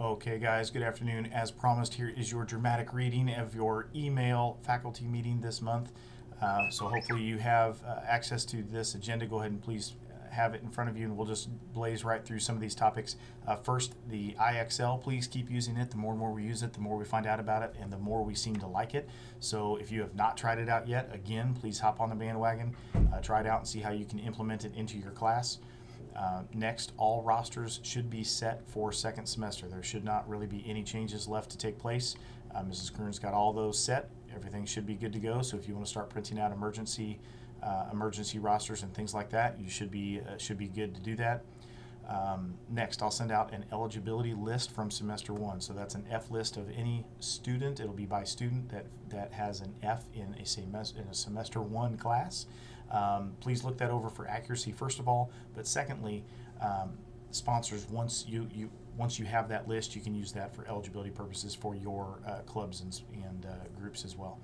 Okay, guys, good afternoon. As promised, here is your dramatic reading of your email faculty meeting this month. So hopefully you have access to this agenda. Go ahead and please have it in front of you, and we'll just blaze right through some of these topics. First, the IXL. Please keep using it. The more and more we use it, the more we find out about it, and the more we seem to like it. So if you have not tried it out yet, again, please hop on the bandwagon, try it out, and see how you can implement it into your class. Next, all rosters should be set for second semester. There should not really be any changes left to take place. Mrs. Kern's got all those set. Everything should be good to go. So if you want to start printing out emergency rosters and things like that, you should be good to do that. Next, I'll send out an eligibility list from semester one. So that's an F list of any student. It'll be by student that has an F in a semester one class. Please look that over for accuracy, first of all. But secondly, sponsors, once you have that list, you can use that for eligibility purposes for your clubs and groups as well.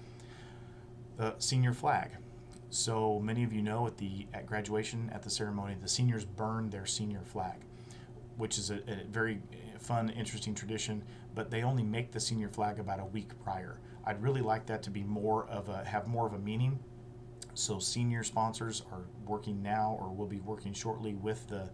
The senior flag. So many of you know at graduation, at the ceremony, the seniors burn their senior flag, which is a very fun, interesting tradition, but they only make the senior flag about a week prior. I'd really like that to be have more of a meaning. So senior sponsors are working now or will be working shortly with the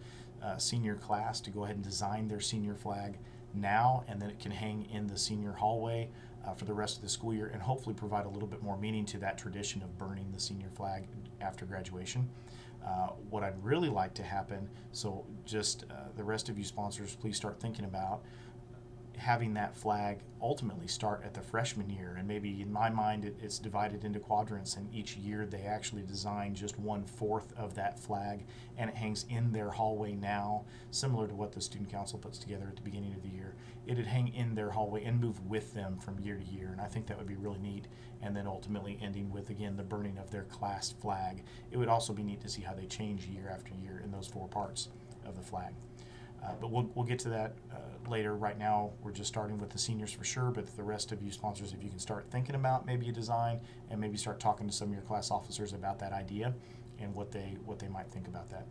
senior class to go ahead and design their senior flag now, and then it can hang in the senior hallway for the rest of the school year, and hopefully provide a little bit more meaning to that tradition of burning the senior flag after graduation. What I'd really like to happen, so just the rest of you sponsors, please start thinking about having that flag ultimately start at the freshman year. And maybe in my mind it's divided into quadrants, and each year they actually design just 1/4 of that flag, and it hangs in their hallway now, similar to what the student council puts together at the beginning of the year. It'd hang in their hallway and move with them from year to year, and I think that would be really neat. And then ultimately ending with, again, the burning of their class flag. It would also be neat to see how they change year after year in those 4 parts of the flag. But we'll get to that later. Right now, we're just starting with the seniors for sure, but the rest of you sponsors, if you can start thinking about maybe a design, and maybe start talking to some of your class officers about that idea and what they might think about that.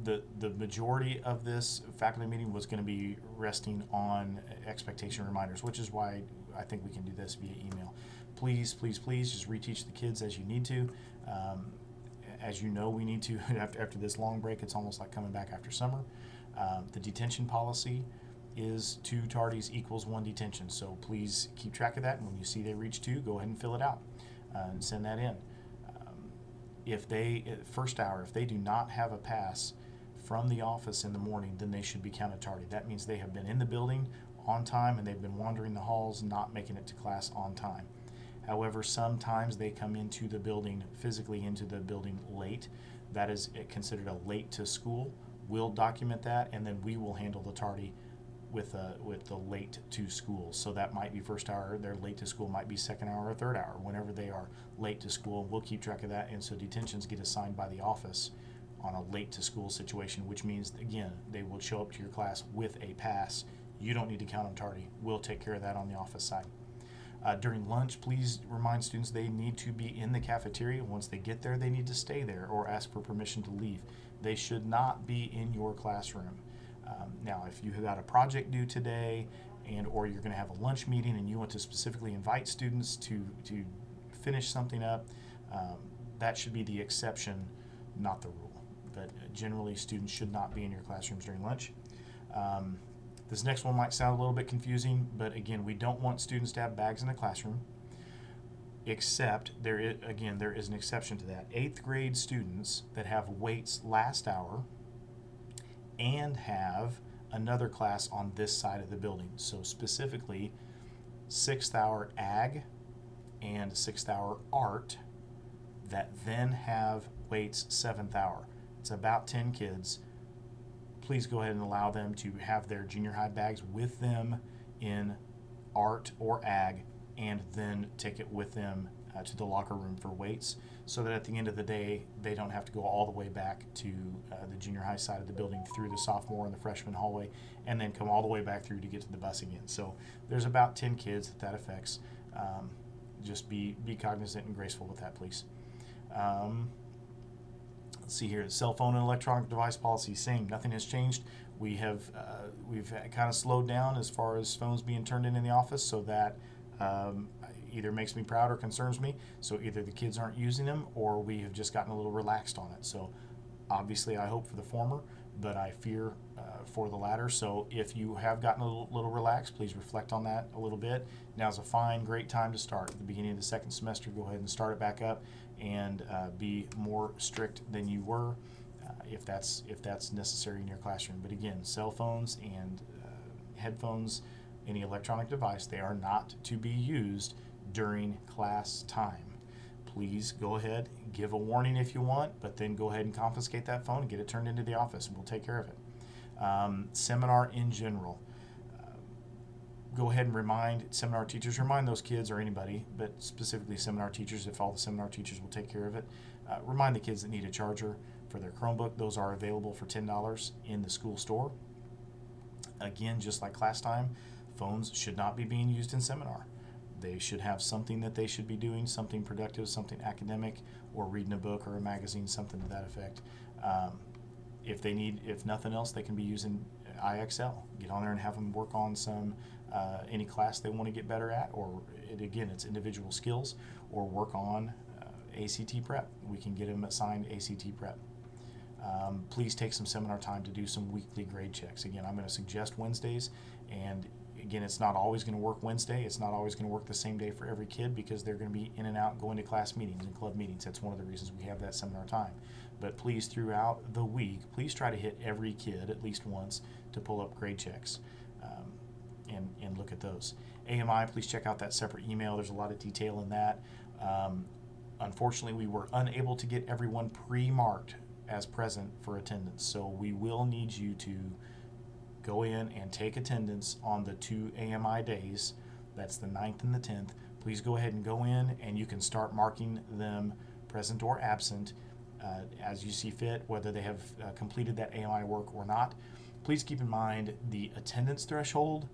The majority of this faculty meeting was going to be resting on expectation reminders, which is why I think we can do this via email. Please, please, please just reteach the kids as you need to. As you know, we need to, after this long break, it's almost like coming back after summer. The detention policy is 2 tardies equals 1 detention. So please keep track of that. And when you see they reach 2, go ahead and fill it out and send that in. If they, first hour, if they do not have a pass from the office in the morning, then they should be counted tardy. That means they have been in the building on time and they've been wandering the halls, not making it to class on time. However, sometimes they come into the building, physically into the building late. That is considered a late to school. We'll document that, and then we will handle the tardy with the late to school. So that might be first hour, their late to school might be second hour or third hour, whenever they are late to school. We'll keep track of that, and so detentions get assigned by the office on a late to school situation, which means, again, they will show up to your class with a pass. You don't need to count them tardy. We'll take care of that on the office side. During lunch, please remind students they need to be in the cafeteria. Once they get there, they need to stay there or ask for permission to leave. They should not be in your classroom. Now, if you have got a project due today, or you're going to have a lunch meeting and you want to specifically invite students to finish something up, that should be the exception, not the rule. But generally, students should not be in your classrooms during lunch. This next one might sound a little bit confusing, but again, we don't want students to have bags in the classroom, except there is an exception to that. 8th grade students that have weights last hour and have another class on this side of the building. So specifically, 6th hour ag and 6th hour art that then have weights 7th hour. It's about 10 kids. Please go ahead and allow them to have their junior high bags with them in art or ag, and then take it with them to the locker room for weights, so that at the end of the day they don't have to go all the way back to the junior high side of the building through the sophomore and the freshman hallway, and then come all the way back through to get to the bus again. So there's about 10 kids that affects. Just be cognizant and graceful with that, please. Let's see here. Cell phone and electronic device policy, same. Nothing has changed. We've kind of slowed down as far as phones being turned in the office, so that either makes me proud or concerns me. So either the kids aren't using them, or we have just gotten a little relaxed on it. So obviously, I hope for the former, but I fear for the latter. So if you have gotten a little relaxed, please reflect on that a little bit. Now's a fine, great time to start. At the beginning of the second semester, go ahead and start it back up, and be more strict than you were, if that's necessary in your classroom. But again, cell phones and headphones, any electronic device, they are not to be used during class time. Please go ahead, give a warning if you want, but then go ahead and confiscate that phone and get it turned into the office, and we'll take care of it. Seminar in general. Go ahead and remind seminar teachers, remind those kids or anybody, but specifically seminar teachers, if all the seminar teachers will take care of it. Remind the kids that need a charger for their Chromebook. Those are available for $10 in the school store. Again, just like class time, phones should not be being used in seminar. They should have something that they should be doing, something productive, something academic, or reading a book or a magazine, something to that effect. If nothing else, they can be using IXL. Get on there and have them work on any class they want to get better at, or it's individual skills, or work on ACT prep. We can get them assigned ACT prep. Please take some seminar time to do some weekly grade checks. Again, I'm going to suggest Wednesdays, and again, it's not always going to work Wednesday. It's not always going to work the same day for every kid, because they're going to be in and out going to class meetings and club meetings. That's one of the reasons we have that seminar time. But please, throughout the week, please try to hit every kid at least once to pull up grade checks, and look at those. AMI, please check out that separate email. There's a lot of detail in that. Unfortunately, we were unable to get everyone pre-marked as present for attendance, so we will need you to go in and take attendance on the 2 AMI days. That's the 9th and the 10th. Please go ahead and go in, and you can start marking them present or absent as you see fit, whether they have completed that AMI work or not. Please keep in mind the attendance threshold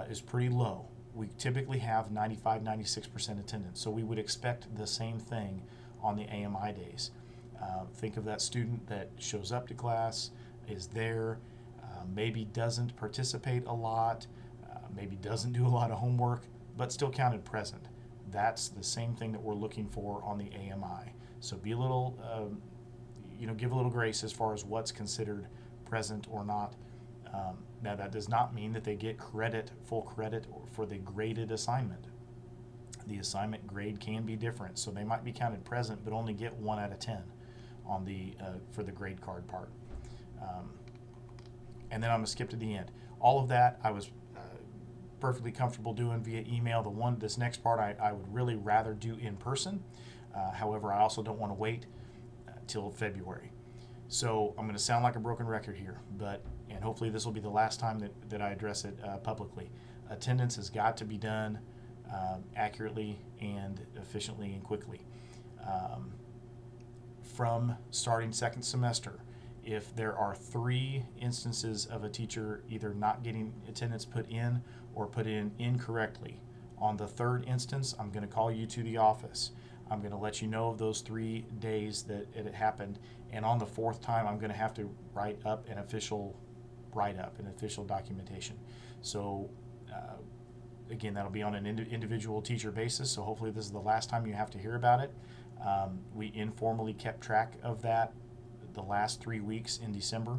is pretty low. We typically have 95-96% attendance, so we would expect the same thing on the AMI days. Think of that student that shows up to class, is there, maybe doesn't participate a lot, maybe doesn't do a lot of homework, but still counted present. That's the same thing that we're looking for on the AMI. So be a little, give a little grace as far as what's considered present or not. Now, that does not mean that they get full credit for the graded assignment. The assignment grade can be different, so they might be counted present but only get 1 out of 10 on for the grade card part. And then I'm going to skip to the end. All of that I was perfectly comfortable doing via email. This next part I would really rather do in person. However, I also don't want to wait till February. So I'm going to sound like a broken record here, and hopefully this will be the last time that I address it publicly. Attendance has got to be done accurately and efficiently and quickly. From starting second semester, if there are 3 instances of a teacher either not getting attendance put in or put in incorrectly, on the 3rd instance, I'm going to call you to the office. I'm going to let you know of those 3 days that it happened, and on the 4th time, I'm going to have to write up an official documentation. So again, that'll be on an individual teacher basis, so hopefully this is the last time you have to hear about it. We informally kept track of that the last 3 weeks in December,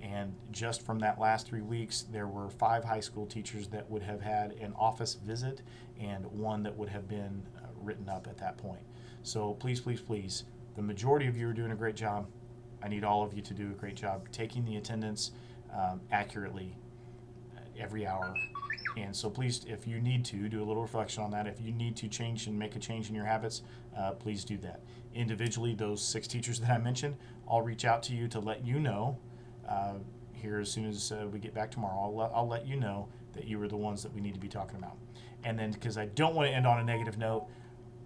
and just from that last 3 weeks, there were 5 high school teachers that would have had an office visit and 1 that would have been written up at that point. So please, please, please, the majority of you are doing a great job. I need all of you to do a great job taking the attendance accurately every hour. And so please, if you need to, do a little reflection on that. If you need to change and make a change in your habits, please do that. Individually, those 6 teachers that I mentioned, I'll reach out to you to let you know here as soon as we get back tomorrow. I'll let you know that you were the ones that we need to be talking about. And then, because I don't want to end on a negative note,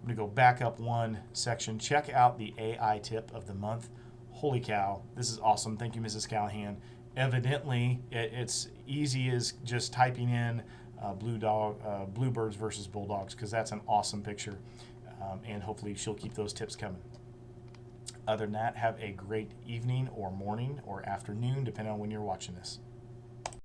I'm going to go back up one section. Check out the AI tip of the month. Holy cow, this is awesome. Thank you, Mrs. Callahan. Evidently, it's easy as just typing in bluebirds versus bulldogs, because that's an awesome picture, and hopefully she'll keep those tips coming. Other than that, have a great evening or morning or afternoon, depending on when you're watching this.